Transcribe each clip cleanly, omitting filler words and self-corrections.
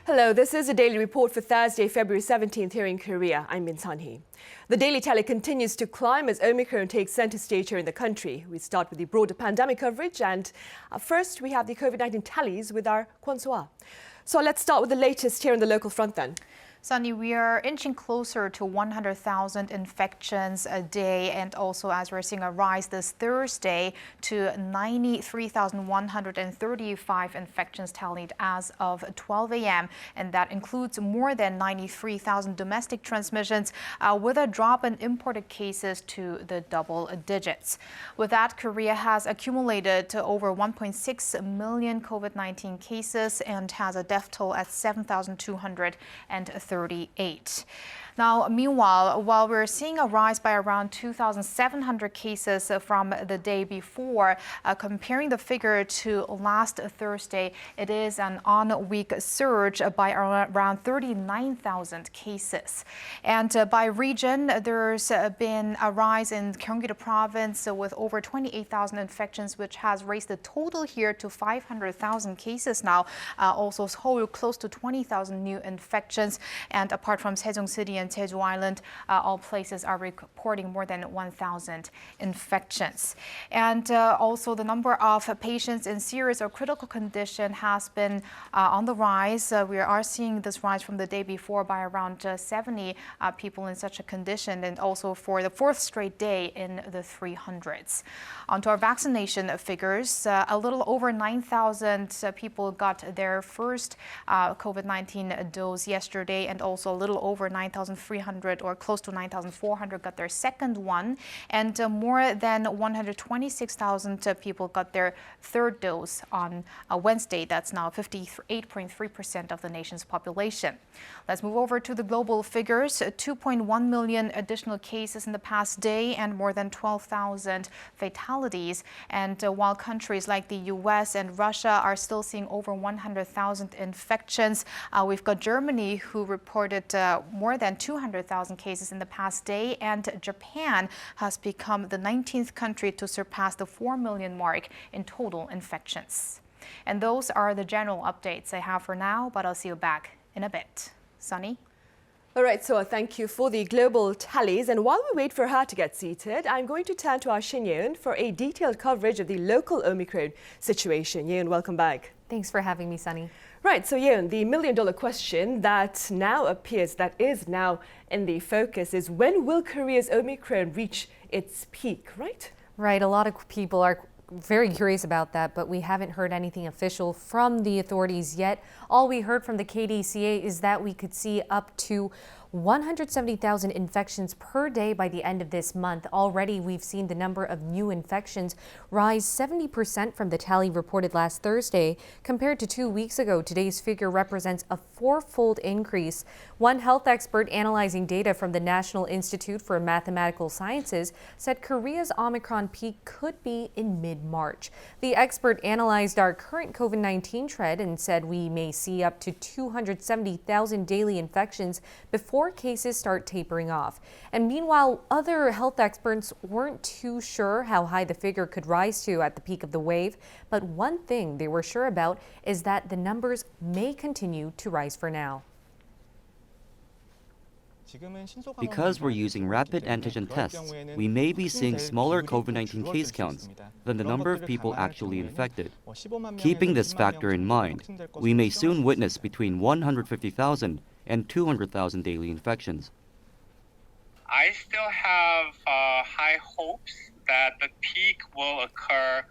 Hello, this is a daily report for Thursday, February 17th here in Korea. I'm Min Sun-hee. The daily tally continues to climb as Omicron takes center stage here in the country. We start with the broader pandemic coverage and first we have the COVID-19 tallies with our Kwon So-ah. So let's start with the latest here on the local front then. Sunny, we are inching closer to 100,000 infections a day, and also as we're seeing a rise this Thursday to 93,135 infections tallied as of 12 a.m. And that includes more than 93,000 domestic transmissions, with a drop in imported cases to the double digits. With that, Korea has accumulated to over 1.6 million COVID-19 cases and has a death toll at 7,238. Now, meanwhile, while we're seeing a rise by around 2,700 cases from the day before, comparing the figure to last Thursday, it is an on-week surge by around 39,000 cases. And by region, there's been a rise in Gyeonggi province with over 28,000 infections, which has raised the total here to 500,000 cases now. Also, Seoul close to 20,000 new infections. And apart from Sejong City and Jeju Island, all places are reporting more than 1,000 infections. And also the number of patients in serious or critical condition has been on the rise. We are seeing this rise from the day before by around 70 people in such a condition, and also for the fourth straight day in the 300s. Onto our vaccination figures, a little over 9,000 people got their first COVID-19 dose yesterday, and also a little over 9,300 or close to 9,400 got their second one, and more than 126,000 people got their third dose on Wednesday. That's now 58.3% of the nation's population. Let's move over to the global figures. 2.1 million additional cases in the past day and more than 12,000 fatalities. And while countries like the US and Russia are still seeing over 100,000 infections, we've got Germany, who reported more than 200,000 cases in the past day, and Japan has become the 19th country to surpass the 4 million mark in total infections. And those are the general updates I have for now, but I'll see you back in a bit. Sunny? All right, so thank you for the global tallies. And while we wait for her to get seated, I'm going to turn to our Shin Yeon for a detailed coverage of the local Omicron situation. Yeon, welcome back. Thanks for having me, Sunny. Right, so Yeon, the million-dollar question that is now in the focus is, when will Korea's Omicron reach its peak, right? Right, a lot of people are very curious about that, but we haven't heard anything official from the authorities yet. All we heard from the KDCA is that we could see up to 170,000 infections per day by the end of this month. Already, we've seen the number of new infections rise 70% from the tally reported last Thursday. Compared to 2 weeks ago, today's figure represents a fourfold increase. One health expert analyzing data from the National Institute for Mathematical Sciences said Korea's Omicron peak could be in mid-March. The expert analyzed our current COVID-19 trend and said we may see up to 270,000 daily infections before cases start tapering off. And meanwhile, other health experts weren't too sure how high the figure could rise to at the peak of the wave. But one thing they were sure about is that the numbers may continue to rise for now. Because we're using rapid antigen tests, we may be seeing smaller COVID-19 case counts than the number of people actually infected. Keeping this factor in mind, we may soon witness between 150,000 and 200,000 daily infections. I still have high hopes that the peak will occur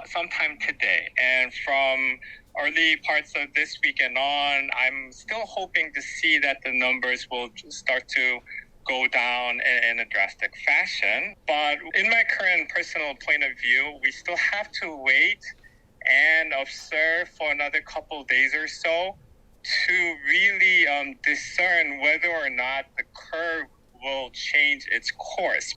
sometime today. And from early parts of this week and on, I'm still hoping to see that the numbers will start to go down in a drastic fashion. But in my current personal point of view, we still have to wait and observe for another couple days or so to really discern whether or not the curve will change its course.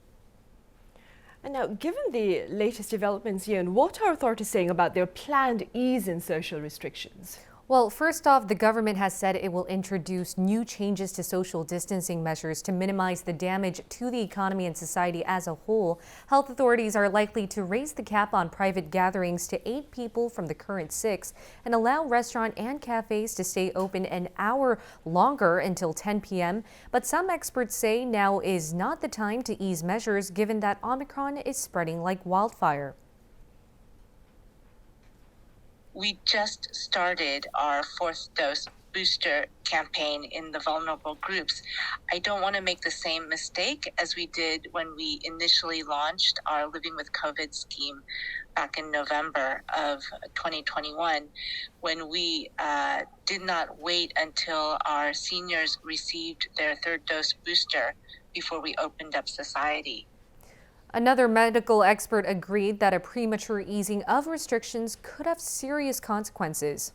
And now, given the latest developments, Yeon, what are authorities saying about their planned ease in social restrictions? Well, first off, the government has said it will introduce new changes to social distancing measures to minimize the damage to the economy and society as a whole. Health authorities are likely to raise the cap on private gatherings to 8 people from the current 6 and allow restaurant and cafes to stay open an hour longer until 10 p.m. But some experts say now is not the time to ease measures given that Omicron is spreading like wildfire. We just started our 4th dose booster campaign in the vulnerable groups. I don't want to make the same mistake as we did when we initially launched our Living with COVID scheme back in November of 2021, when we did not wait until our seniors received their 3rd dose booster before we opened up society. Another medical expert agreed that a premature easing of restrictions could have serious consequences.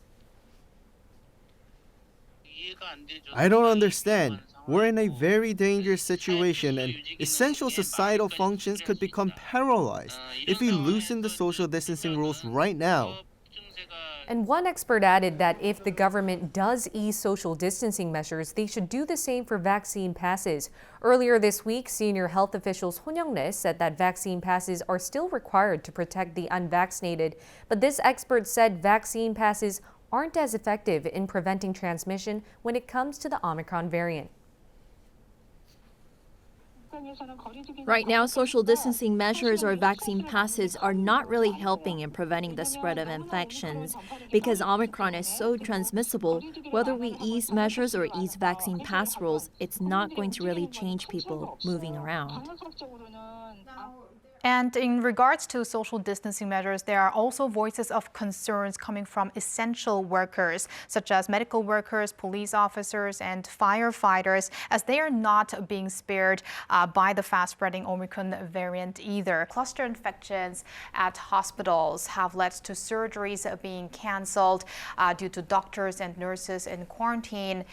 I don't understand. We're in a very dangerous situation and essential societal functions could become paralyzed if we loosen the social distancing rules right now. And one expert added that if the government does ease social distancing measures, they should do the same for vaccine passes. Earlier this week, senior health officials Hon Young-rae said that vaccine passes are still required to protect the unvaccinated. But this expert said vaccine passes aren't as effective in preventing transmission when it comes to the Omicron variant. Right now, social distancing measures or vaccine passes are not really helping in preventing the spread of infections. Because Omicron is so transmissible, whether we ease measures or ease vaccine pass rules, it's not going to really change people moving around. And in regards to social distancing measures, there are also voices of concerns coming from essential workers, such as medical workers, police officers, and firefighters, as they are not being spared by the fast-spreading Omicron variant either. Cluster infections at hospitals have led to surgeries being canceled due to doctors and nurses in quarantine.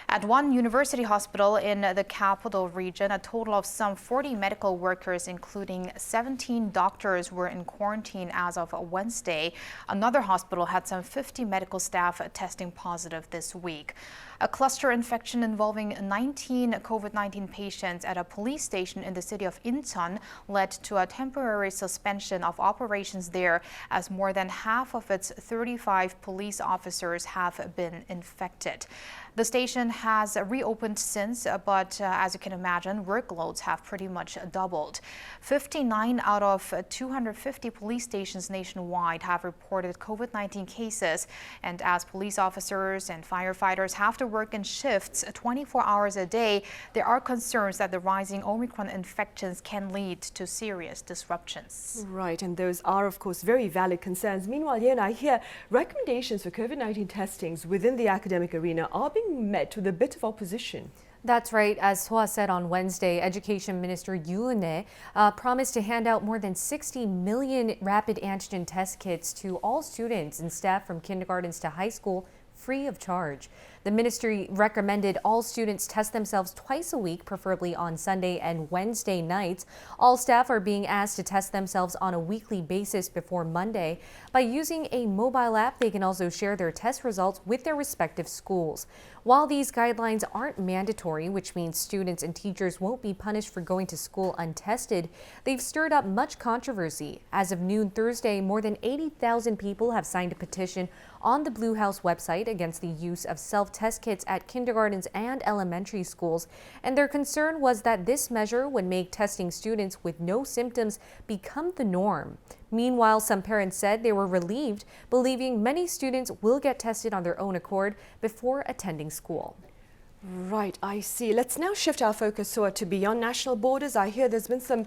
At one university hospital in the capital region, a total of some 40 medical workers, including 17 doctors, were in quarantine as of Wednesday. Another hospital had some 50 medical staff testing positive this week. A cluster infection involving 19 COVID-19 patients at a police station in the city of Incheon led to a temporary suspension of operations there, as more than half of its 35 police officers have been infected. The station has reopened since, but as you can imagine, workloads have pretty much doubled. 59 out of 250 police stations nationwide have reported COVID-19 cases, and as police officers and firefighters have to work in shifts 24 hours a day, there are concerns that the rising Omicron infections can lead to serious disruptions. Right, and those are, of course, very valid concerns. Meanwhile, Yen, I hear recommendations for COVID-19 testings within the academic arena are being met with a bit of opposition. That's right. As Hwa said on Wednesday, Education Minister Yoo Eun-hae promised to hand out more than 60 million rapid antigen test kits to all students and staff from kindergartens to high school free of charge. The ministry recommended all students test themselves twice a week, preferably on Sunday and Wednesday nights. All staff are being asked to test themselves on a weekly basis before Monday. By using a mobile app, they can also share their test results with their respective schools. While these guidelines aren't mandatory, which means students and teachers won't be punished for going to school untested, they've stirred up much controversy. As of noon Thursday, more than 80,000 people have signed a petition on the Blue House website against the use of self-test kits at kindergartens and elementary schools. And their concern was that this measure would make testing students with no symptoms become the norm. Meanwhile, some parents said they were relieved, believing many students will get tested on their own accord before attending school. Right, I see. Let's now shift our focus to beyond national borders. I hear there's been some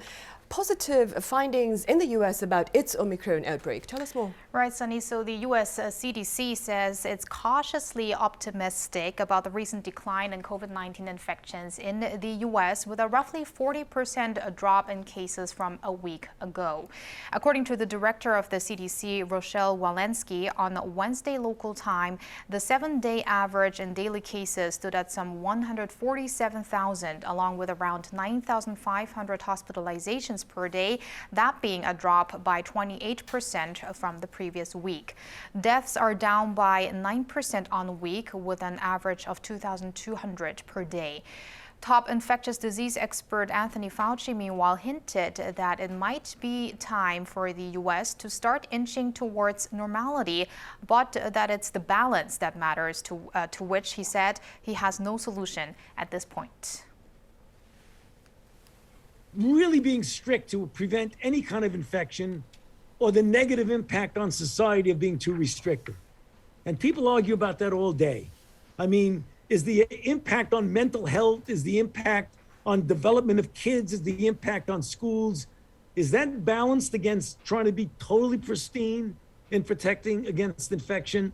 positive findings in the U.S. about its Omicron outbreak. Tell us more. Right, Sunny. So the U.S. CDC says it's cautiously optimistic about the recent decline in COVID-19 infections in the U.S., with a roughly 40% drop in cases from a week ago. According to the director of the CDC, Rochelle Walensky, on Wednesday local time, the 7-day average in daily cases stood at some 147,000, along with around 9,500 hospitalizations infections per day, that being a drop by 28% from the previous week. Deaths are down by 9% on week, with an average of 2,200 per day. Top infectious disease expert Anthony Fauci, meanwhile, hinted that it might be time for the U.S. to start inching towards normality, but that it's the balance that matters, to which he said he has no solution at this point. Really being strict to prevent any kind of infection or the negative impact on society of being too restrictive. And people argue about that all day. I mean, is the impact on mental health, is the impact on development of kids, is the impact on schools, is that balanced against trying to be totally pristine in protecting against infection?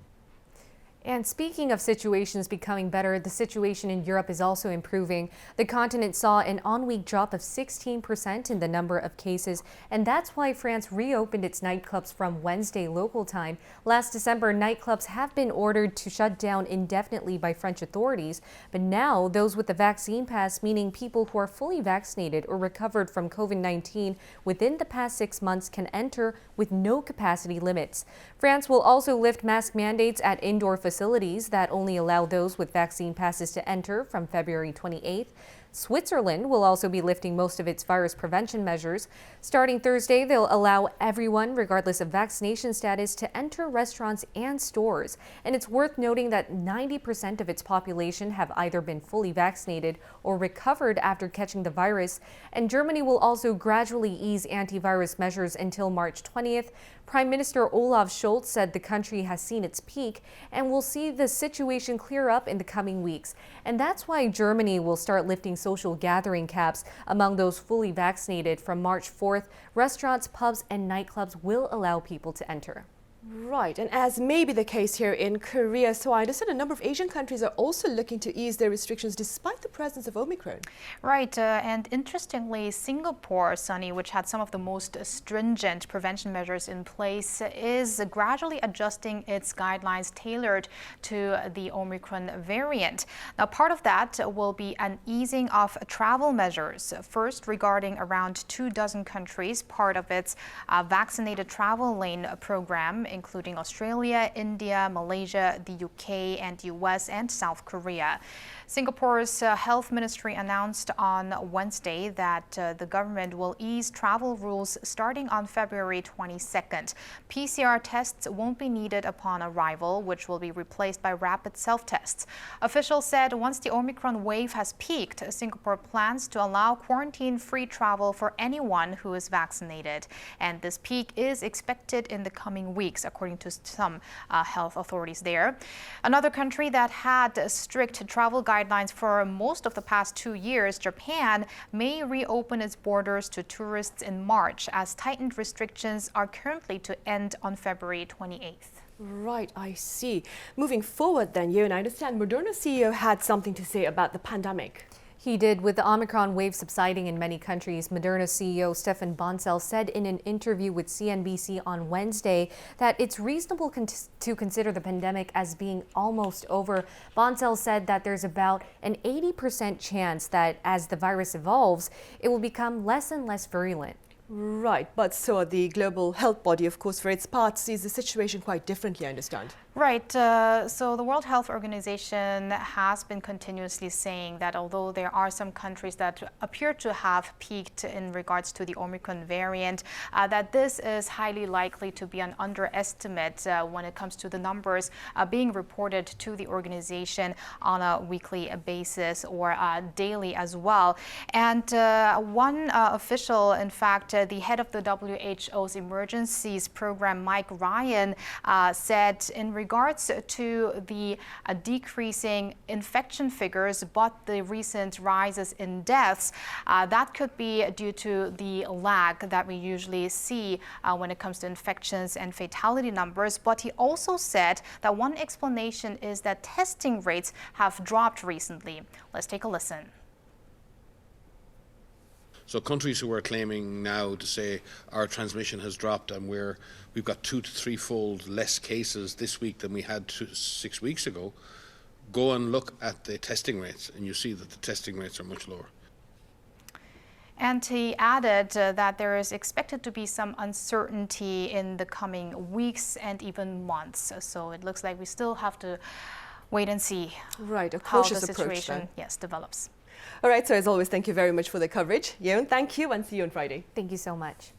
And speaking of situations becoming better, the situation in Europe is also improving. The continent saw an on-week drop of 16% in the number of cases, and that's why France reopened its nightclubs from Wednesday local time. Last December, nightclubs have been ordered to shut down indefinitely by French authorities, but now those with the vaccine pass, meaning people who are fully vaccinated or recovered from COVID-19 within the past 6 months, can enter with no capacity limits. France will also lift mask mandates at indoor facilities that only allow those with vaccine passes to enter from February 28th. Switzerland will also be lifting most of its virus prevention measures. Starting Thursday, they'll allow everyone, regardless of vaccination status, to enter restaurants and stores. And it's worth noting that 90% of its population have either been fully vaccinated or recovered after catching the virus. And Germany will also gradually ease antivirus measures until March 20th. Prime Minister Olaf Scholz said the country has seen its peak and will see the situation clear up in the coming weeks. And that's why Germany will start lifting social gathering caps among those fully vaccinated from March 4th. Restaurants, pubs, and nightclubs will allow people to enter. Right, and as may be the case here in Korea, so I understand a number of Asian countries are also looking to ease their restrictions despite the presence of Omicron. Right, and interestingly, Singapore, Sunny, which had some of the most stringent prevention measures in place, is gradually adjusting its guidelines tailored to the Omicron variant. Now, part of that will be an easing of travel measures. First, regarding around 24 countries, part of its vaccinated travel lane program, including Australia, India, Malaysia, the UK, and US, and South Korea. Singapore's health ministry announced on Wednesday that the government will ease travel rules starting on February 22nd. PCR tests won't be needed upon arrival, which will be replaced by rapid self-tests. Officials said once the Omicron wave has peaked, Singapore plans to allow quarantine-free travel for anyone who is vaccinated. And this peak is expected in the coming weeks, according to some health authorities there. Another country that had strict travel guidelines for most of the past 2 years, Japan, may reopen its borders to tourists in March, as tightened restrictions are currently to end on February 28th. Right, I see. Moving forward then, I understand Moderna CEO had something to say about the pandemic. He did. With the Omicron wave subsiding in many countries, Moderna CEO Stefan Bancel said in an interview with CNBC on Wednesday that it's reasonable to consider the pandemic as being almost over. Bancel said that there's about an 80% chance that as the virus evolves, it will become less and less virulent. Right, but so the global health body, of course, for its part, sees the situation quite differently, I understand. Right. So the World Health Organization has been continuously saying that although there are some countries that appear to have peaked in regards to the Omicron variant, that this is highly likely to be an underestimate when it comes to the numbers being reported to the organization on a weekly basis or daily as well. And one official, in fact, the head of the WHO's emergencies program, Mike Ryan, said in regards to the decreasing infection figures, but the recent rises in deaths, that could be due to the lag that we usually see when it comes to infections and fatality numbers. But he also said that one explanation is that testing rates have dropped recently. Let's take a listen. So countries who are claiming now to say our transmission has dropped and we've got 2 to 3-fold less cases this week than we had 6 weeks ago, go and look at the testing rates and you see that the testing rates are much lower. And he added that there is expected to be some uncertainty in the coming weeks and even months. So it looks like we still have to wait and see a how cautious the approach situation then. develops. All right, so as always, thank you very much for the coverage. Yeon, thank you and see you on Friday. Thank you so much.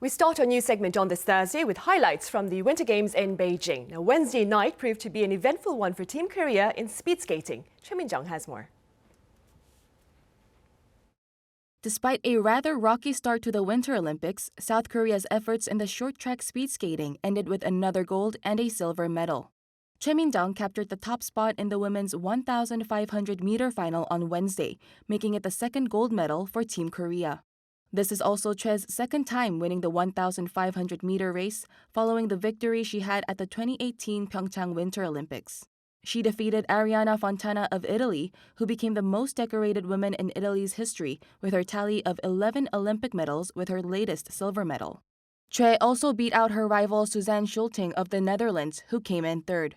We start our new segment on this Thursday with highlights from the Winter Games in Beijing. Now, Wednesday night proved to be an eventful one for Team Korea in speed skating. Choi Min-jeong has more. Despite a rather rocky start to the Winter Olympics, South Korea's efforts in the short track speed skating ended with another gold and a silver medal. Choi Min-jeong captured the top spot in the women's 1,500-meter final on Wednesday, making it the second gold medal for Team Korea. This is also Choi's second time winning the 1,500-meter race, following the victory she had at the 2018 Pyeongchang Winter Olympics. She defeated Arianna Fontana of Italy, who became the most decorated woman in Italy's history with her tally of 11 Olympic medals with her latest silver medal. Choi also beat out her rival Suzanne Schulting of the Netherlands, who came in third.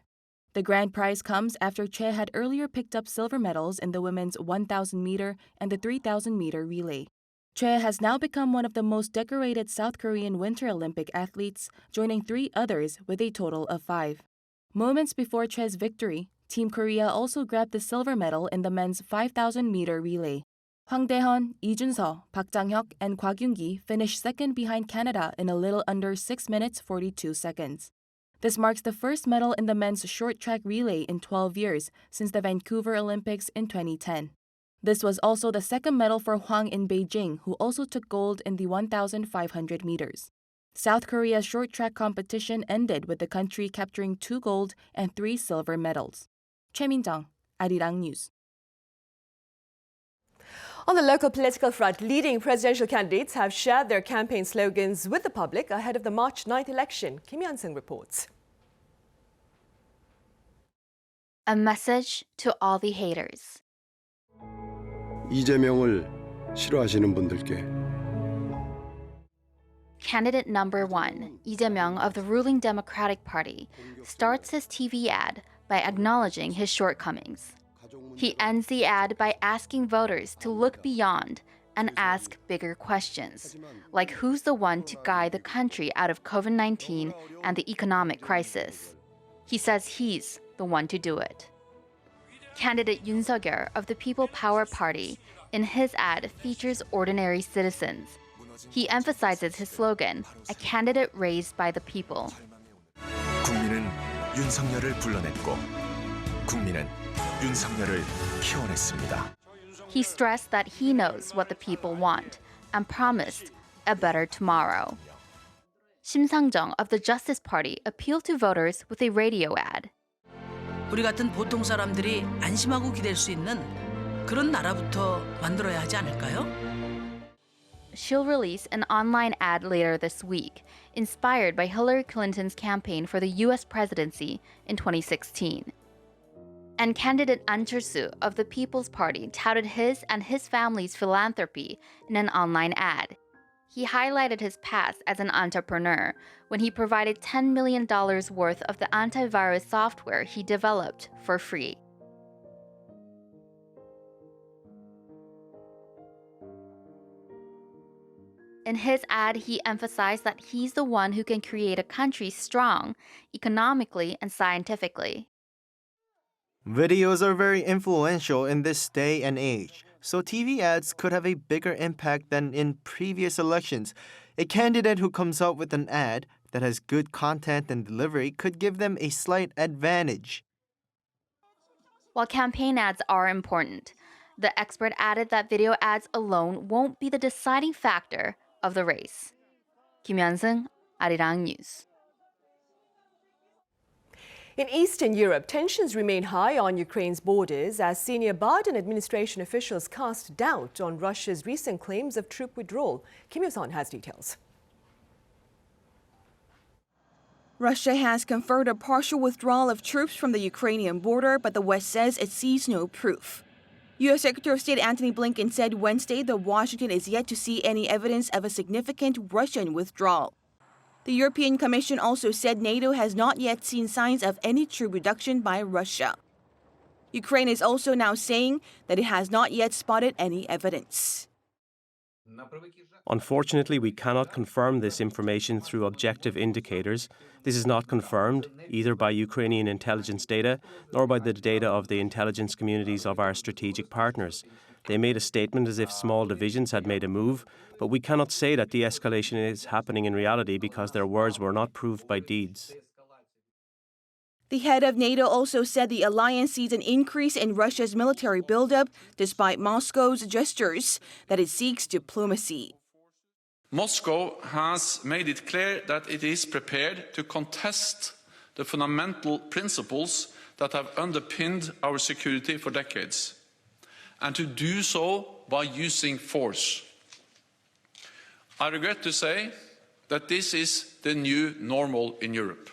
The grand prize comes after Choi had earlier picked up silver medals in the women's 1,000-meter and the 3,000-meter relay. Choi has now become one of the most decorated South Korean Winter Olympic athletes, joining 3 others with a total of 5. Moments before Choi's victory, Team Korea also grabbed the silver medal in the men's 5,000-meter relay. Hwang Dae-hun, Lee Jun-seo, Park Jang-hyuk, and Kwa Kyung-gi finished second behind Canada in a little under 6 minutes 42 seconds. This marks the first medal in the men's short track relay in 12 years since the Vancouver Olympics in 2010. This was also the second medal for Hwang in Beijing, who also took gold in the 1,500 meters. South Korea's short track competition ended with the country capturing 2 gold and 3 silver medals. Choi Min-jeong, Arirang News. On the local political front, leading presidential candidates have shared their campaign slogans with the public ahead of the March 9th election. Kim Yeon-sung reports. A message to all the haters. 이재명을 싫어하시는 분들께 Candidate number 1, Lee Jae-myung of the ruling Democratic Party, starts his TV ad by acknowledging his shortcomings. He ends the ad by asking voters to look beyond and ask bigger questions, like who's the one to guide the country out of COVID-19 and the economic crisis. He says he's the one to do it. Candidate Yoon Suk-yeol of the People Power Party, in his ad, features ordinary citizens. He emphasizes his slogan, a candidate raised by the people. 국민은 윤석열을 불러냈고 국민은 윤석열을 키워냈습니다. He stressed that he knows what the people want and promised a better tomorrow. Shim Sang-jung of the Justice Party appealed to voters with a radio ad. 우리 같은 보통 사람들이 안심하고 기댈 수 있는 그런 나라부터 만들어야 하지 않을까요? She'll release an online ad later this week, inspired by Hillary Clinton's campaign for the U.S. presidency in 2016. And candidate An Chul-soo of the People's Party touted his and his family's philanthropy in an online ad. He highlighted his past as an entrepreneur when he provided $10 million worth of the antivirus software he developed for free. In his ad, he emphasized that he's the one who can create a country strong economically and scientifically. Videos are very influential in this day and age, so TV ads could have a bigger impact than in previous elections. A candidate who comes up with an ad that has good content and delivery could give them a slight advantage. While campaign ads are important, the expert added that video ads alone won't be the deciding factor of the race. Kim Yeon-sung, Arirang News. In Eastern Europe, tensions remain high on Ukraine's borders as senior Biden administration officials cast doubt on Russia's recent claims of troop withdrawal. Kim Yo-sun has details. Russia has confirmed a partial withdrawal of troops from the Ukrainian border, but the West says it sees no proof. U.S. Secretary of State Antony Blinken said Wednesday that Washington is yet to see any evidence of a significant Russian withdrawal. The European Commission also said NATO has not yet seen signs of any troop reduction by Russia. Ukraine is also now saying that it has not yet spotted any evidence. Unfortunately, we cannot confirm this information through objective indicators. This is not confirmed either by Ukrainian intelligence data nor by the data of the intelligence communities of our strategic partners. They made a statement as if small divisions had made a move, but we cannot say that de-escalation is happening in reality because their words were not proved by deeds. The head of NATO also said the alliance sees an increase in Russia's military buildup despite Moscow's gestures that it seeks diplomacy. Moscow has made it clear that it is prepared to contest the fundamental principles that have underpinned our security for decades, and to do so by using force. I regret to say that this is the new normal in Europe.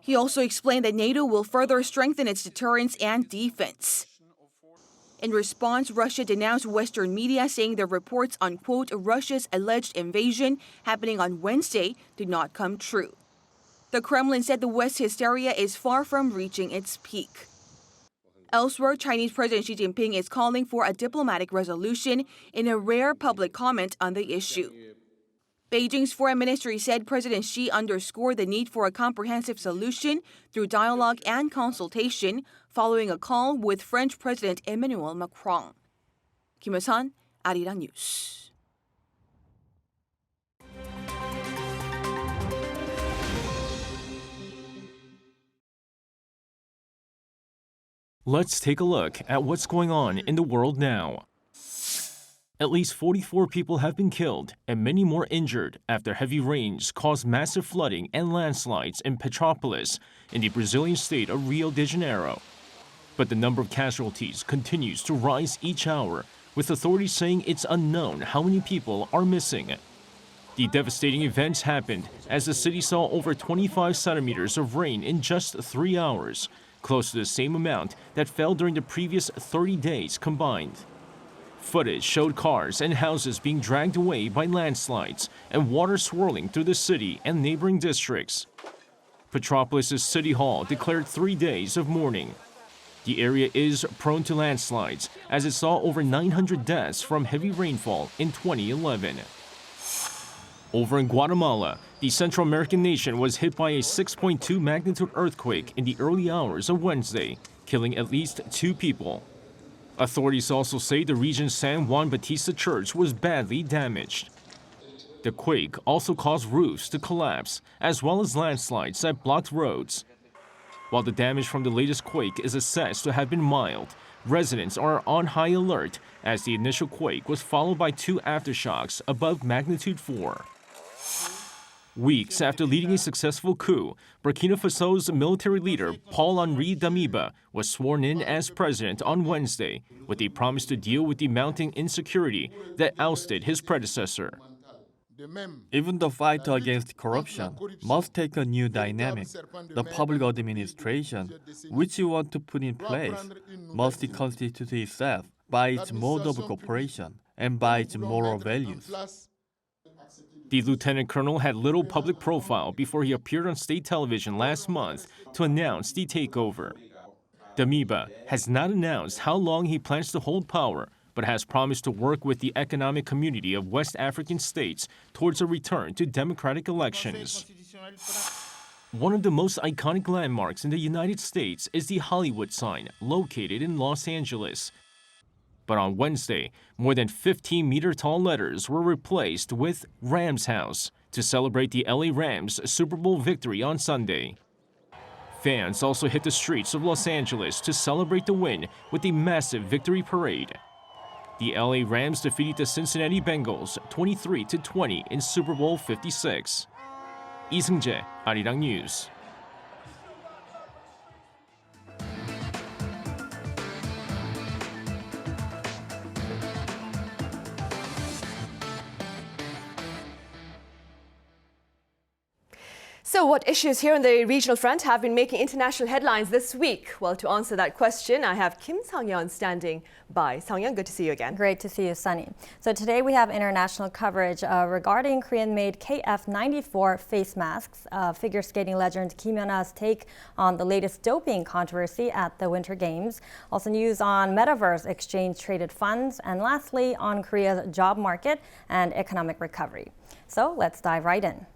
He also explained that NATO will further strengthen its deterrence and defense. In response, Russia denounced Western media, saying the reports on, quote, Russia's alleged invasion happening on Wednesday did not come true. The Kremlin said the West's hysteria is far from reaching its peak. Elsewhere, Chinese President Xi Jinping is calling for a diplomatic resolution in a rare public comment on the issue. Beijing's foreign ministry said President Xi underscored the need for a comprehensive solution through dialogue and consultation following a call with French President Emmanuel Macron. Kim Hyo-sun, Arirang News. Let's take a look at what's going on in the world now. At least 44 people have been killed and many more injured after heavy rains caused massive flooding and landslides in Petrópolis in the Brazilian state of Rio de Janeiro. But the number of casualties continues to rise each hour, with authorities saying it's unknown how many people are missing. The devastating events happened as the city saw over 25 centimeters of rain in just 3 hours, close to the same amount that fell during the previous 30 days combined. Footage showed cars and houses being dragged away by landslides and water swirling through the city and neighboring districts. Petrópolis' city hall declared 3 days of mourning. The area is prone to landslides as it saw over 900 deaths from heavy rainfall in 2011. Over in Guatemala, the Central American nation was hit by a 6.2 magnitude earthquake in the early hours of Wednesday, killing at least 2 people. Authorities also say the region's San Juan Bautista Church was badly damaged. The quake also caused roofs to collapse, as well as landslides that blocked roads. While the damage from the latest quake is assessed to have been mild, residents are on high alert as the initial quake was followed by 2 aftershocks above magnitude 4. Weeks after leading a successful coup, Burkina Faso's military leader Paul-Henri Damiba was sworn in as president on Wednesday, with a promise to deal with the mounting insecurity that ousted his predecessor. Even the fight against corruption must take a new dynamic. The public administration, which you want to put in place, must constitute itself by its mode of cooperation and by its moral values. The lieutenant colonel had little public profile before he appeared on state television last month to announce the takeover. Damiba has not announced how long he plans to hold power, but has promised to work with the economic community of West African states towards a return to democratic elections. One of the most iconic landmarks in the United States is the Hollywood sign, located in Los Angeles. But on Wednesday, more than 15-meter-tall letters were replaced with Rams House to celebrate the LA Rams' Super Bowl victory on Sunday. Fans also hit the streets of Los Angeles to celebrate the win with a massive victory parade. The LA Rams defeated the Cincinnati Bengals 23-20 in Super Bowl 56. 이 승재, Arirang News. So what issues here on the regional front have been making international headlines this week? Well, to answer that question, I have Kim Sang-yeon standing by. Sang-yeon, good to see you again. Great to see you, Sunny. So today we have international coverage regarding Korean-made KF94 face masks, figure skating legend Kim Yeon-a's take on the latest doping controversy at the Winter Games, also news on metaverse exchange-traded funds, and lastly on Korea's job market and economic recovery. So let's dive right in.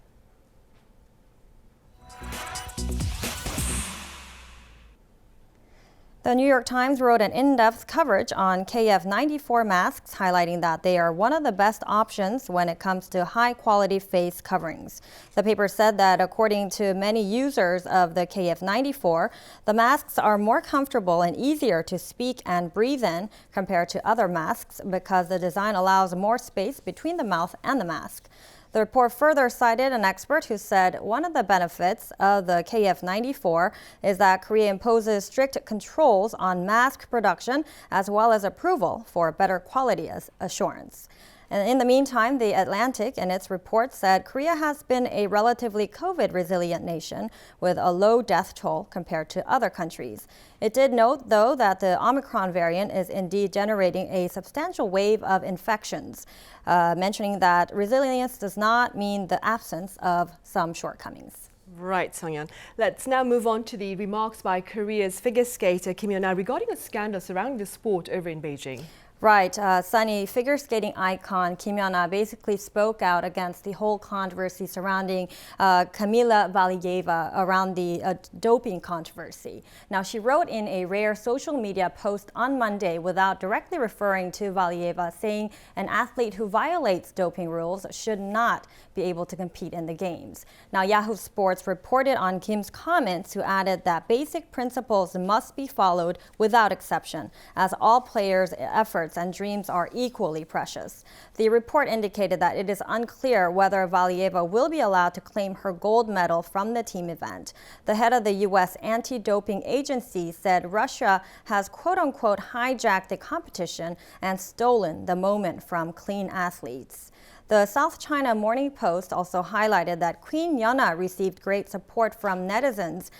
The New York Times wrote an in-depth coverage on KF94 masks, highlighting that they are one of the best options when it comes to high-quality face coverings. The paper said that according to many users of the KF94, the masks are more comfortable and easier to speak and breathe in compared to other masks because the design allows more space between the mouth and the mask. The report further cited an expert who said one of the benefits of the KF94 is that Korea imposes strict controls on mask production as well as approval for better quality assurance. And in the meantime, The Atlantic, in its report, said Korea has been a relatively COVID-resilient nation with a low death toll compared to other countries. It did note, though, that the Omicron variant is indeed generating a substantial wave of infections, mentioning that resilience does not mean the absence of some shortcomings. Right, Sang-yeon. Let's now move on to the remarks by Korea's figure skater Kim Yeon-a regarding a scandal surrounding the sport over in Beijing. Right. Sunny, figure skating icon Kim Yeon-a basically spoke out against the whole controversy surrounding Kamila Valieva around the doping controversy. Now, she wrote in a rare social media post on Monday without directly referring to Valieva, saying an athlete who violates doping rules should not be able to compete in the games. Now, Yahoo Sports reported on Kim's comments, who added that basic principles must be followed without exception, as all players' efforts and dreams are equally precious. The report indicated that it is unclear whether Valieva will be allowed to claim her gold medal from the team event. The head of the U.S. anti-doping agency said Russia has quote-unquote hijacked the competition and stolen the moment from clean athletes. The South China Morning Post also highlighted that Queen Yeon-a received great support from netizens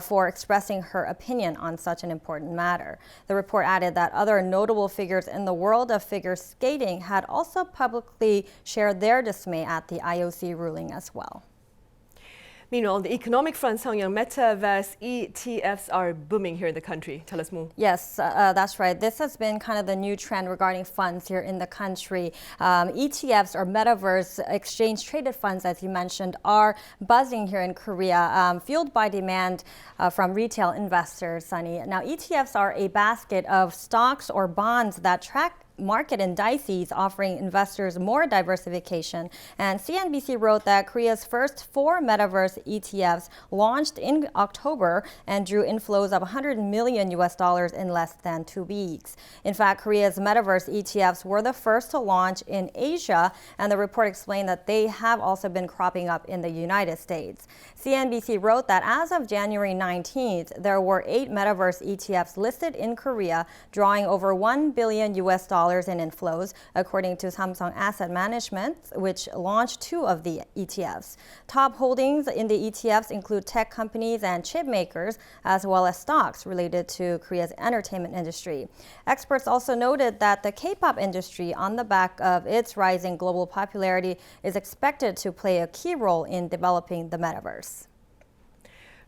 for expressing her opinion on such an important matter. The report added that other notable figures in the world of figure skating had also publicly shared their dismay at the IOC ruling as well. Meanwhile, on the economic front, Sang-yeon, metaverse ETFs are booming here in the country. Tell us more. Yes, that's right. This has been kind of the new trend regarding funds here in the country. ETFs, or metaverse exchange-traded funds, as you mentioned, are buzzing here in Korea, fueled by demand from retail investors, Sunny. Now, ETFs are a basket of stocks or bonds that track market indices, offering investors more diversification. And CNBC wrote that Korea's first 4 metaverse ETFs launched in October and drew inflows of $100 million in less than 2 weeks. In fact, Korea's metaverse ETFs were the first to launch in Asia, and the report explained that they have also been cropping up in the United States. CNBC wrote that as of January 19th, there were 8 metaverse ETFs listed in Korea, drawing over $1 billion in inflows, according to Samsung Asset Management, which launched 2 of the ETFs. Top holdings in the ETFs include tech companies and chip makers, as well as stocks related to Korea's entertainment industry. Experts also noted that the K-pop industry, on the back of its rising global popularity, is expected to play a key role in developing the metaverse.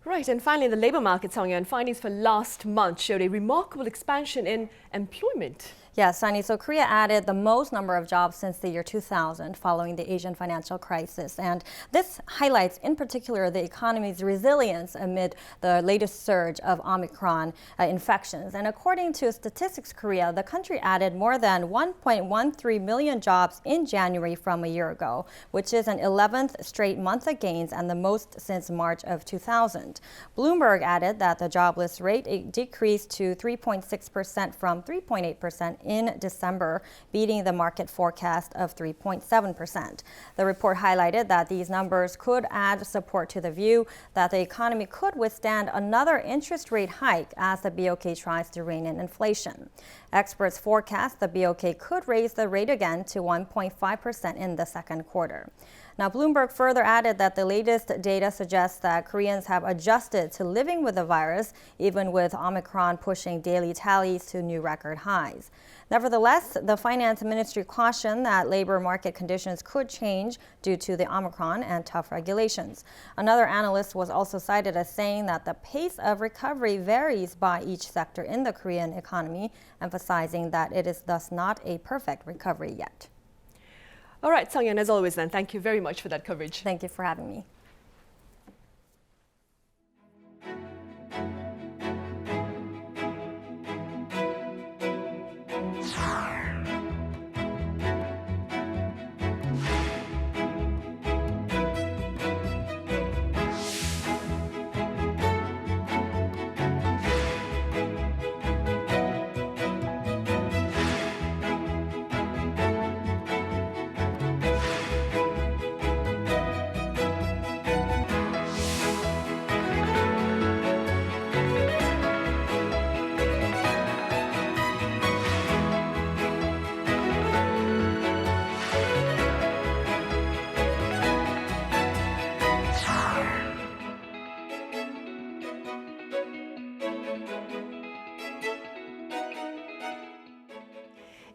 Right, and finally, the labor market, Sang-yeon, findings for last month showed a remarkable expansion in employment. Yes, Sunny. So Korea added the most number of jobs since the year 2000 following the Asian financial crisis. And this highlights in particular the economy's resilience amid the latest surge of Omicron infections. And according to Statistics Korea, the country added more than 1.13 million jobs in January from a year ago, which is an 11th straight month of gains and the most since March of 2000. Bloomberg added that the jobless rate decreased to 3.6% from 3.8% in December, beating the market forecast of 3.7%. The report highlighted that these numbers could add support to the view that the economy could withstand another interest rate hike as the BOK tries to rein in inflation. Experts forecast the BOK could raise the rate again to 1.5% in the second quarter. Now, Bloomberg further added that the latest data suggests that Koreans have adjusted to living with the virus, even with Omicron pushing daily tallies to new record highs. Nevertheless, the finance ministry cautioned that labor market conditions could change due to the Omicron and tough regulations. Another analyst was also cited as saying that the pace of recovery varies by each sector in the Korean economy, emphasizing that it is thus not a perfect recovery yet. All right, Sangyeon, as always then, thank you very much for that coverage. Thank you for having me.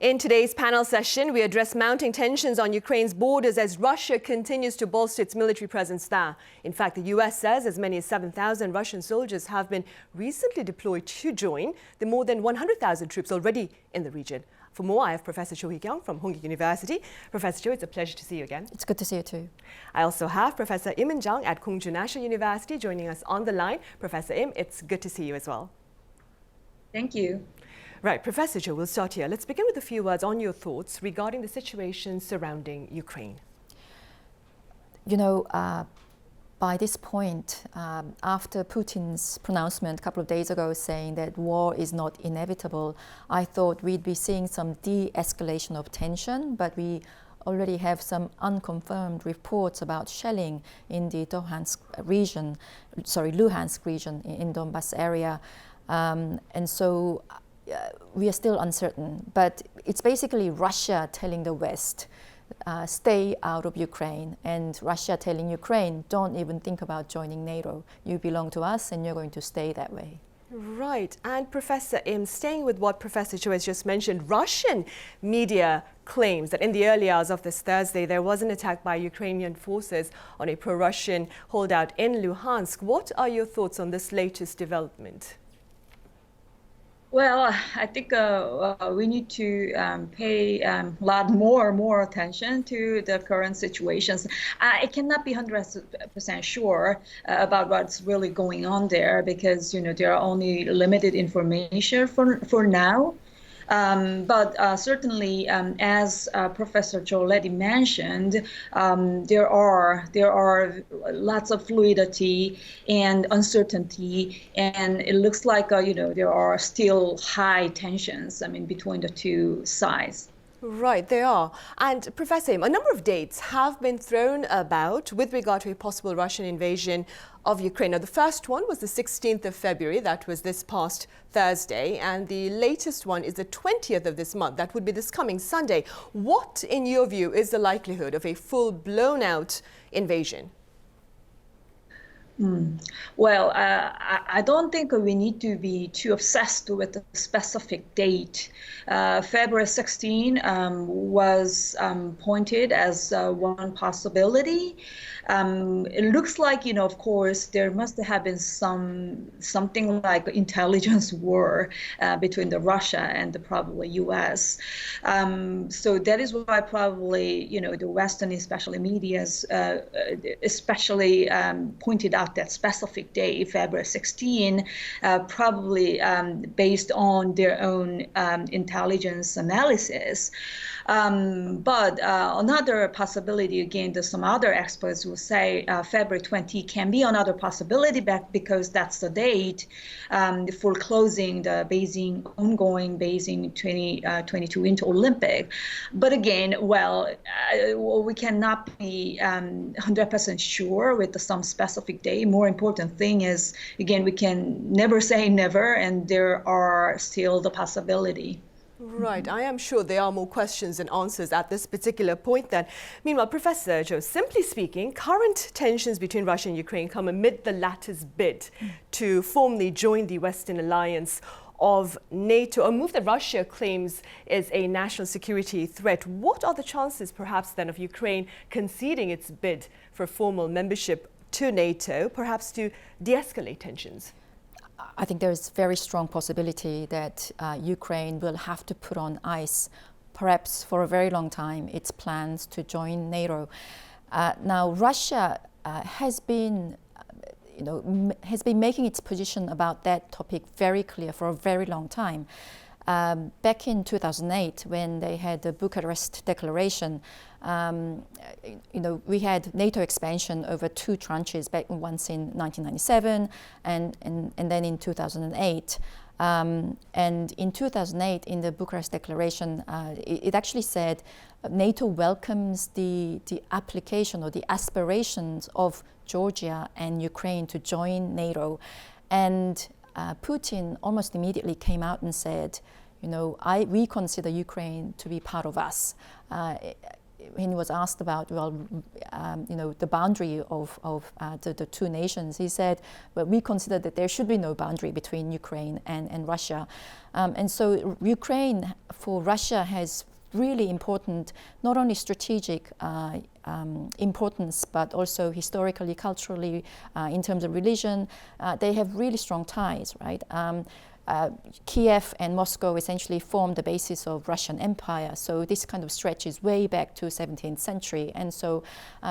In today's panel session, we address mounting tensions on Ukraine's borders as Russia continues to bolster its military presence there. In fact, the U.S. says as many as 7,000 Russian soldiers have been recently deployed to join the more than 100,000 troops already in the region. For more, I have Professor Choi Min-jeong from Hongik University. Professor Choi, it's a pleasure to see you again. It's good to see you too. I also have Professor Im Min-jeong at Koongju National University joining us on the line. Professor Im, it's good to see you as well. Thank you. Right, Professor Choi, we'll start here. Let's begin with a few words on your thoughts regarding the situation surrounding Ukraine. You know, by this point, after Putin's pronouncement a couple of days ago saying that war is not inevitable, I thought we'd be seeing some de-escalation of tension, but we already have some unconfirmed reports about shelling in the Luhansk region in Donbas area. And so we are still uncertain, but it's basically Russia telling the West, stay out of Ukraine, and Russia telling Ukraine, don't even think about joining NATO. You belong to us and you're going to stay that way. Right, and Professor Im, staying with what Professor Choi has just mentioned, Russian media claims that in the early hours of this Thursday, there was an attack by Ukrainian forces on a pro-Russian holdout in Luhansk. What are your thoughts on this latest development? Well, I think we need to pay a lot more attention to the current situations. I cannot be 100% sure about what's really going on there because, you know, there are only limited information for now. But certainly, as Professor Choi already mentioned, there are lots of fluidity and uncertainty, and it looks like you know, there are still high tensions. I mean, between the two sides. Right, they are. And Professor Im, a number of dates have been thrown about with regard to a possible Russian invasion of Ukraine. Now, the first one was the 16th of February, that was this past Thursday, and the latest one is the 20th of this month, that would be this coming Sunday. What, in your view, is the likelihood of a full blown-out invasion? Well, I don't think we need to be too obsessed with a specific date. February 16 was pointed as one possibility. It looks like, you know, of course, there must have been something like intelligence war between the Russia and the probably U.S. So that is why probably, you know, the Western, especially medias, especially pointed out that specific day, February 16, probably based on their own intelligence analysis. But another possibility, again, some other experts will say February 20 can be another possibility because that's the date for closing the ongoing Beijing 2022 Winter Olympic. But again, we cannot be 100% sure with some specific day. More important thing is, again, we can never say never, and there are still the possibility. Right. I am sure there are more questions and answers at this particular point then. Meanwhile, Professor Cho, simply speaking, current tensions between Russia and Ukraine come amid the latter's bid to formally join the Western alliance of NATO, a move that Russia claims is a national security threat. What are the chances, perhaps, then, of Ukraine conceding its bid for formal membership to NATO, perhaps to de-escalate tensions? I think there's very strong possibility that Ukraine will have to put on ice, perhaps for a very long time, its plans to join NATO. Now, Russia has been making its position about that topic very clear for a very long time. Back in 2008, when they had the Bucharest Declaration, we had NATO expansion over two tranches, once in 1997 and then in 2008. And in 2008, in the Bucharest Declaration, it actually said NATO welcomes the application or the aspirations of Georgia and Ukraine to join NATO. And Putin almost immediately came out and said, we consider Ukraine to be part of us. When he was asked about, the boundary of the two nations, he said, well, we consider that there should be no boundary between Ukraine and Russia. And so Ukraine, for Russia, has really important, not only strategic importance, but also historically, culturally, in terms of religion. They have really strong ties, right? Kiev and Moscow essentially formed the basis of Russian Empire. So this kind of stretches way back to 17th century. And so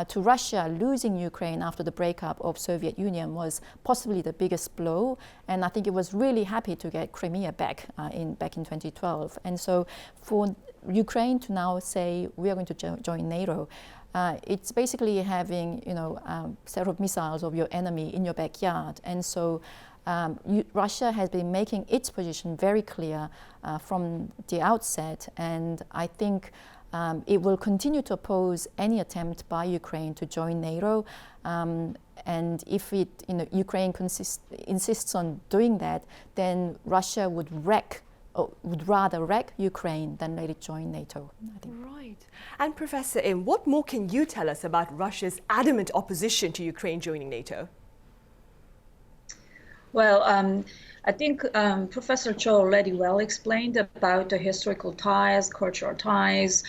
to Russia, losing Ukraine after the breakup of Soviet Union was possibly the biggest blow. And I think it was really happy to get Crimea back in 2012. And so for Ukraine to now say we are going to join NATO, it's basically having a set of missiles of your enemy in your backyard. And so Russia has been making its position very clear from the outset, and I think it will continue to oppose any attempt by Ukraine to join NATO. And if Ukraine insists on doing that, then Russia would rather wreck Ukraine than let it join NATO, I think. Right. And Professor Im, what more can you tell us about Russia's adamant opposition to Ukraine joining NATO? Well, I think Professor Cho already well explained about the historical ties, cultural ties,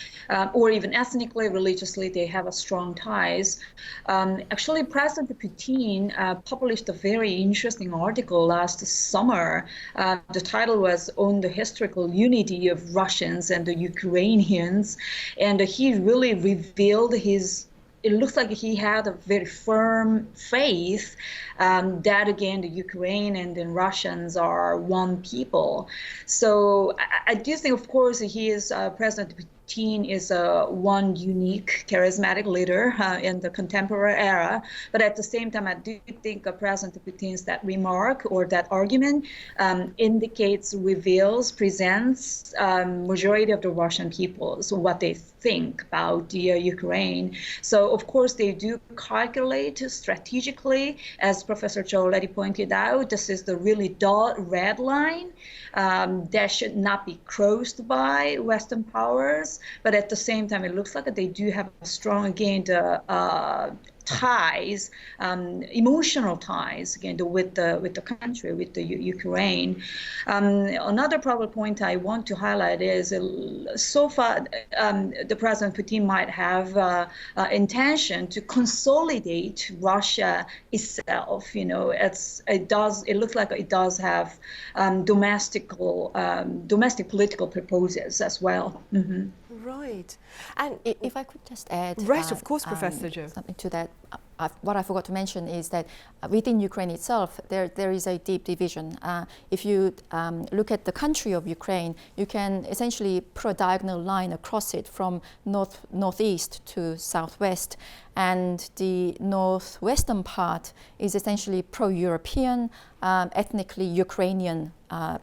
or even ethnically, religiously, they have a strong ties. Actually, President Putin published a very interesting article last summer. The title was On the Historical Unity of Russians and the Ukrainians, and he really revealed it looks like he had a very firm faith that, again, the Ukraine and the Russians are one people. So I do think, of course, President Putin is one unique, charismatic leader in the contemporary era. But at the same time, I do think President Putin's that remark or that argument presents majority of the Russian people, so what they think about the Ukraine. So, of course, they do calculate strategically, as Professor Cho already pointed out. This is the really red line that should not be crossed by Western powers. But at the same time, it looks like they do have a strong, again, ties, emotional ties, again, with the country, with the Ukraine. Another probably point I want to highlight is so far the President Putin might have intention to consolidate Russia itself. It looks like it does have domestic political purposes as well. Mm-hmm. Right. And if I could just add, right, of course, Professor Jo, something to that. what I forgot to mention is that within Ukraine itself, there is a deep division. If you look at the country of Ukraine, you can essentially put a diagonal line across it from northeast to southwest. And the northwestern part is essentially pro-European, ethnically Ukrainian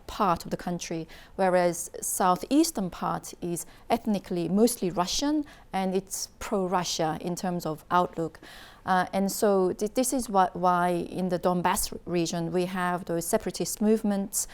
part of the country, whereas southeastern part is ethnically mostly Russian, and it's pro-Russia in terms of outlook. And so this is why in the Donbass region we have those separatist movements.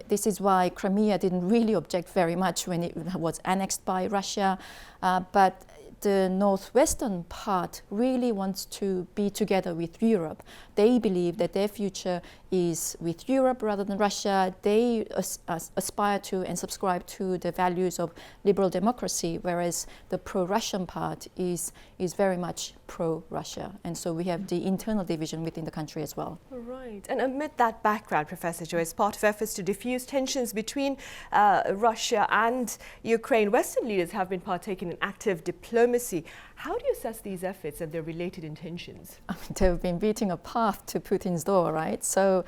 This is why Crimea didn't really object very much when it was annexed by Russia. But the northwestern part really wants to be together with Europe. They believe that their future is with Europe rather than Russia. They aspire to and subscribe to the values of liberal democracy, whereas the pro-Russian part is very much pro-Russia. And so we have the internal division within the country as well. Right. And amid that background, Professor Choi, as part of efforts to diffuse tensions between Russia and Ukraine, Western leaders have been partaking in active diplomacy. How do you assess these efforts and their related intentions? I mean, they've been beating a path to Putin's door, right? So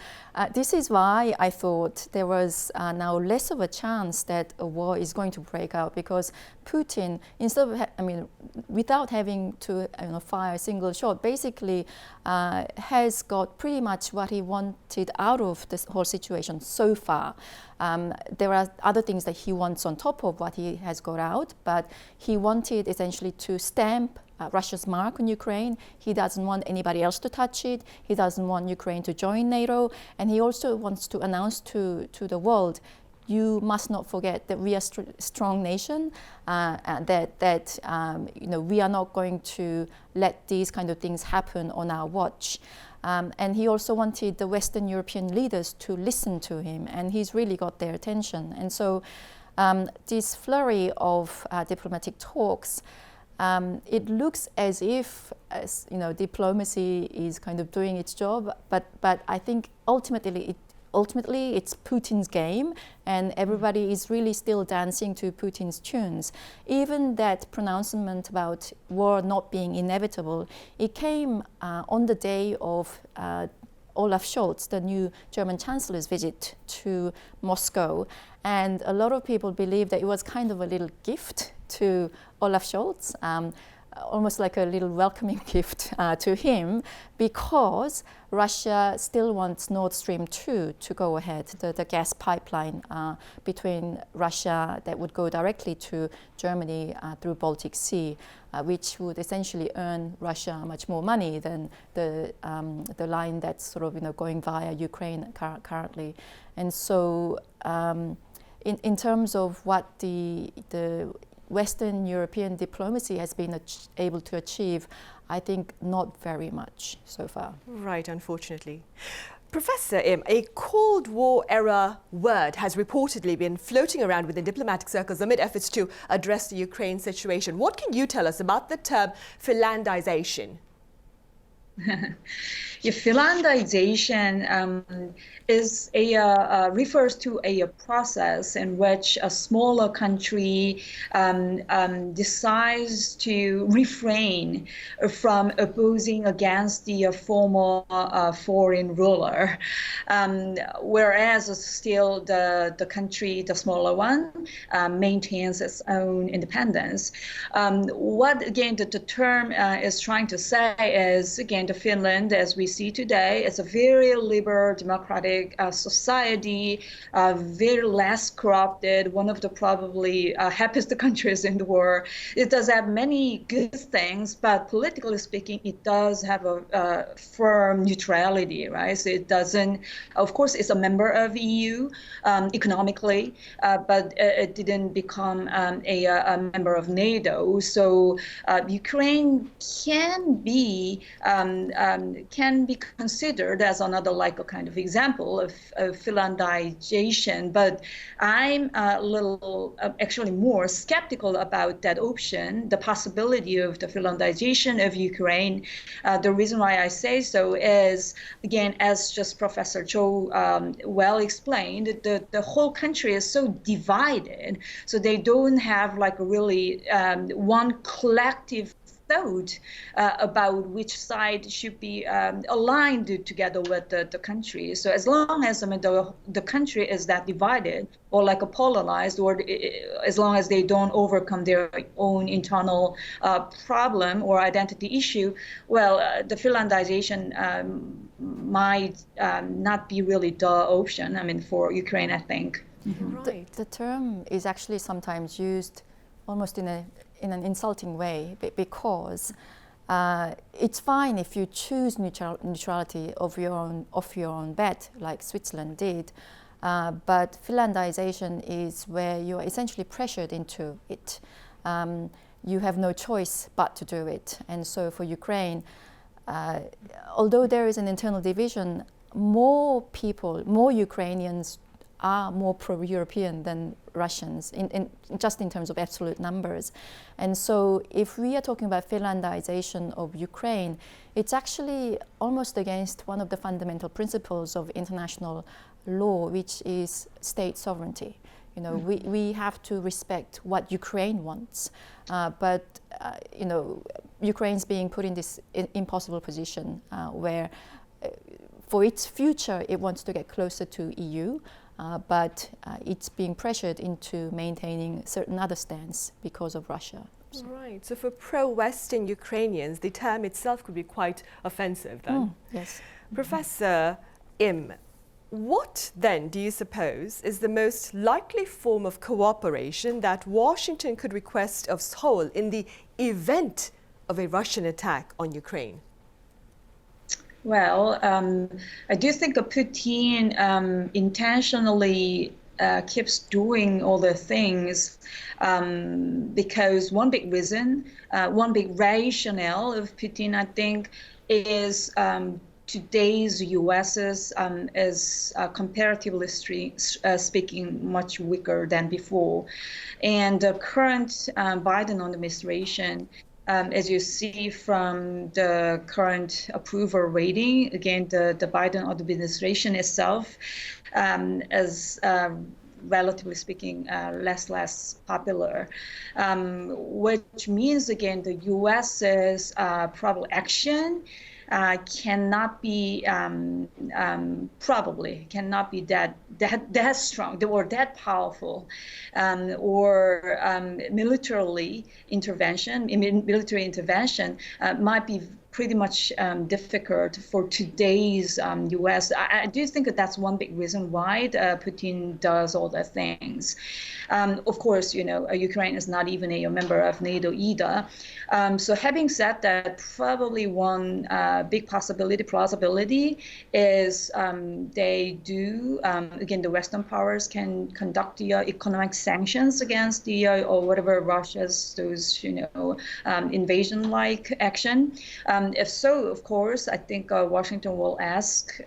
this is why I thought there was now less of a chance that a war is going to break out, because Putin, instead of, without having to fire a single shot, basically has got pretty much what he wanted out of this whole situation so far. There are other things that he wants on top of what he has got out, but he wanted essentially to stamp Russia's mark on Ukraine. He doesn't want anybody else to touch it. He doesn't want Ukraine to join NATO. And he also wants to announce to the world, you must not forget that we are a strong nation, that we are not going to let these kind of things happen on our watch. And he also wanted the Western European leaders to listen to him, and he's really got their attention. And so this flurry of diplomatic talks, it looks as if diplomacy is kind of doing its job, but I think ultimately it's Putin's game, and everybody is really still dancing to Putin's tunes. Even that pronouncement about war not being inevitable, it came on the day of Olaf Scholz, the new German Chancellor's visit to Moscow. And a lot of people believe that it was kind of a little gift to Olaf Scholz, almost like a little welcoming gift to him, because Russia still wants Nord Stream 2 to go ahead, the gas pipeline between Russia that would go directly to Germany through Baltic Sea, which would essentially earn Russia much more money than the line that's sort of going via Ukraine currently. And so in terms of what the Western European diplomacy has been able to achieve, I think not very much so far. Right, unfortunately. Professor Im, a Cold War era word has reportedly been floating around within diplomatic circles amid efforts to address the Ukraine situation. What can you tell us about the term Finlandization? Finlandization is refers to a process in which a smaller country decides to refrain from opposing against the former foreign ruler, whereas still the country, the smaller one, maintains its own independence. What again the term is trying to say is, again, the Finland, as we see today, is a very liberal democratic society, very less corrupted, one of the probably happiest countries in the world. It does have many good things, but politically speaking, it does have a firm neutrality, right? So it doesn't, of course, it's a member of EU economically, but it didn't become a member of NATO. So Ukraine can be considered as another like a kind of example of Finlandization, but I'm a little actually more skeptical about that option, the possibility of the Finlandization of Ukraine. The reason why I say so is, again, as just Professor Cho well explained, the whole country is so divided, so they don't have like really one collective thought about which side should be aligned together with the country. So as long as the country is that divided or like a polarized, or as long as they don't overcome their own internal problem or identity issue, well, the Finlandization might not be really the option. I mean, for Ukraine, I think. Mm-hmm. Right. The term is actually sometimes used almost in an insulting way, because it's fine if you choose neutrality of your own bat, like Switzerland did, but Finlandization is where you are essentially pressured into it. You have no choice but to do it. And so for Ukraine, although there is an internal division, more Ukrainians are more pro-European than Russians, just in terms of absolute numbers. And so if we are talking about Finlandization of Ukraine, it's actually almost against one of the fundamental principles of international law, which is state sovereignty. You know, we have to respect what Ukraine wants, but you know, Ukraine's being put in this impossible position where for its future it wants to get closer to EU, but it's being pressured into maintaining certain other stance because of Russia. Right, so for pro-Western Ukrainians, the term itself could be quite offensive then. Yes. Professor Im, what then do you suppose is the most likely form of cooperation that Washington could request of Seoul in the event of a Russian attack on Ukraine? Well, I do think that Putin intentionally keeps doing all the things because one big reason, one big rationale of Putin, I think, is today's U.S. is comparatively speaking much weaker than before. And the current Biden administration, as you see from the current approval rating, again, the Biden administration itself is relatively speaking less popular, which means, again, the U.S.'s probable action cannot be probably cannot be that strong or that powerful, or military intervention might be pretty much difficult for today's U.S. I do think that that's one big reason why Putin does all the things. Of course, you know, Ukraine is not even a member of NATO either. So having said that, probably one big plausibility is they do, again, the Western powers can conduct the economic sanctions against the, or whatever Russia's, those, you know, invasion-like action. If so, of course, I think Washington will ask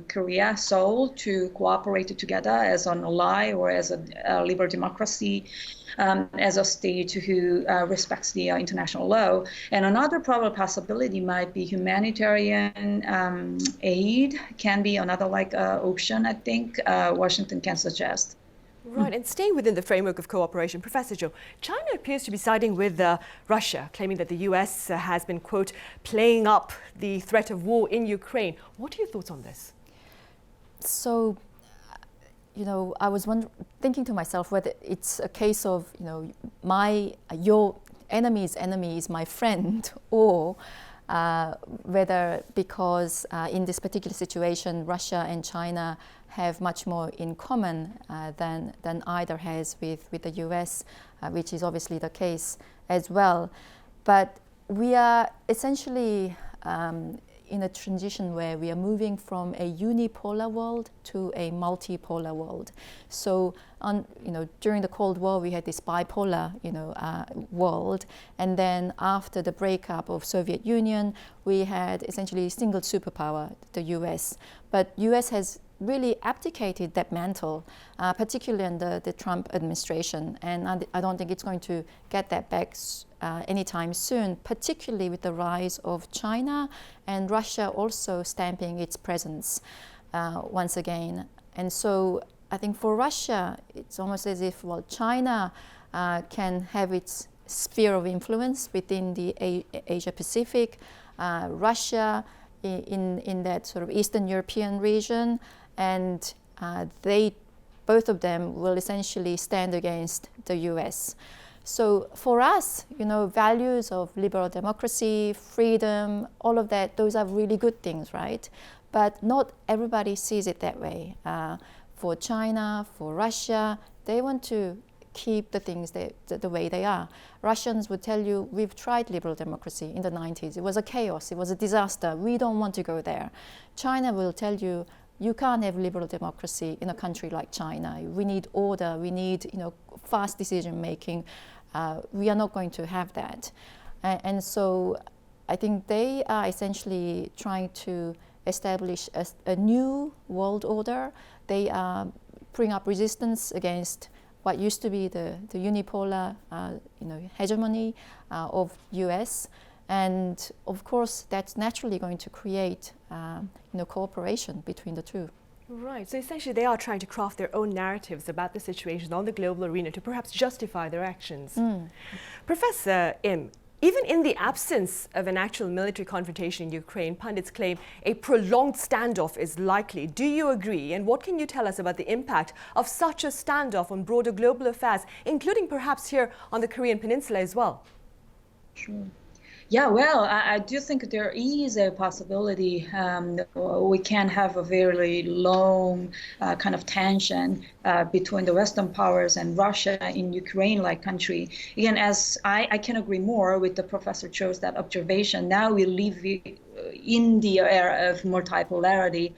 Korea, Seoul, to cooperate together as an ally or as a liberal democracy, as a state who respects the international law. And another probable possibility might be humanitarian aid can be another option, I think, Washington can suggest. Right, and staying within the framework of cooperation, Professor Jo, China appears to be siding with Russia, claiming that the US has been, quote, playing up the threat of war in Ukraine. What are your thoughts on this? So, you know, I was thinking to myself whether it's a case of, you know, your enemy's enemy is my friend, or whether because in this particular situation, Russia and China have much more in common than either has with the US, which is obviously the case as well. But we are essentially in a transition where we are moving from a unipolar world to a multipolar world. So, you know, during the Cold War, we had this bipolar, you know, world, and then after the breakup of Soviet Union, we had essentially a single superpower, the US. But US has really abdicated that mantle, particularly under the Trump administration, and I don't think it's going to get that back anytime soon, particularly with the rise of China and Russia also stamping its presence once again. And so I think for Russia, it's almost as if, well, China can have its sphere of influence within the Asia Pacific, Russia in that sort of Eastern European region, and both of them will essentially stand against the US. So for us, values of liberal democracy, freedom, all of that, those are really good things, right? But not everybody sees it that way. For China, for Russia, they want to keep the things the way they are. Russians would tell you, we've tried liberal democracy in the 90s. It was a chaos. It was a disaster. We don't want to go there. China will tell you, you can't have liberal democracy in a country like China. We need order. We need fast decision making. We are not going to have that. And so I think they are essentially trying to establish a new world order. They are putting up resistance against what used to be the unipolar hegemony of US. And of course, that's naturally going to create cooperation between the two. Right, so essentially they are trying to craft their own narratives about the situation on the global arena to perhaps justify their actions. Professor Im, even in the absence of an actual military confrontation in Ukraine, pundits claim a prolonged standoff is likely. Do you agree? And what can you tell us about the impact of such a standoff on broader global affairs, including perhaps here on the Korean Peninsula as well? Sure. Yeah, well, I do think there is a possibility we can have a very long kind of tension between the Western powers and Russia in Ukraine-like country. Again, as I can agree more with the Professor Cho's that observation. Now we live in the era of multipolarity.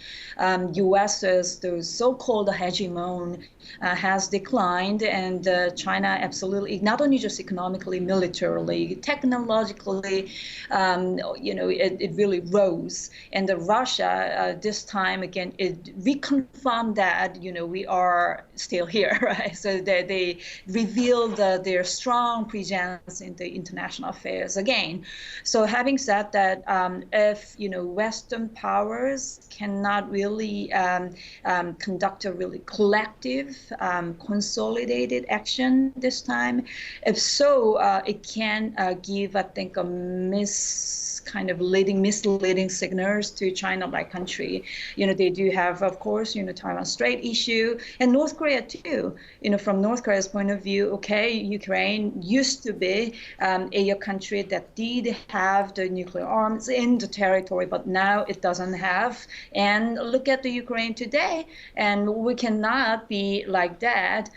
U.S. as the so-called hegemon has declined, and China absolutely, not only just economically, militarily, technologically, it really rose. And Russia, this time again, it reconfirmed that, we are still here, right? So they revealed their strong presence in the international affairs again. So having said that, if Western powers cannot really conduct a really collective, consolidated action this time, if so, it can give, I think, a misleading signals to China-like country. They do have, of course, Taiwan Strait issue, and North Korea too. From North Korea's point of view, okay, Ukraine used to be a country that did have the nuclear arms in the territory, but now it doesn't have. And look at the Ukraine today, and we cannot be like that.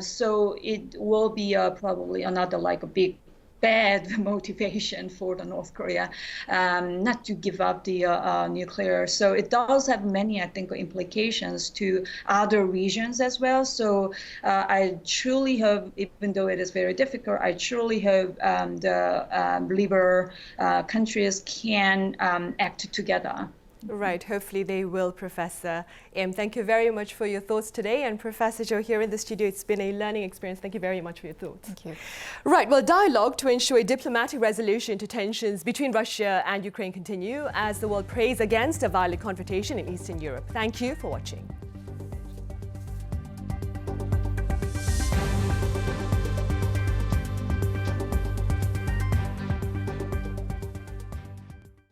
So it will be probably another a big bad motivation for the North Korea not to give up the nuclear. So it does have many, I think, implications to other regions as well. So I truly hope, even though it is very difficult, I truly hope the liberal countries can act together. Right, hopefully they will, Professor Im. Thank you very much for your thoughts today. And Professor Cho here in the studio, it's been a learning experience. Thank you very much for your thoughts. Thank you. Right, well, dialogue to ensure a diplomatic resolution to tensions between Russia and Ukraine continue as the world prays against a violent confrontation in Eastern Europe. Thank you for watching.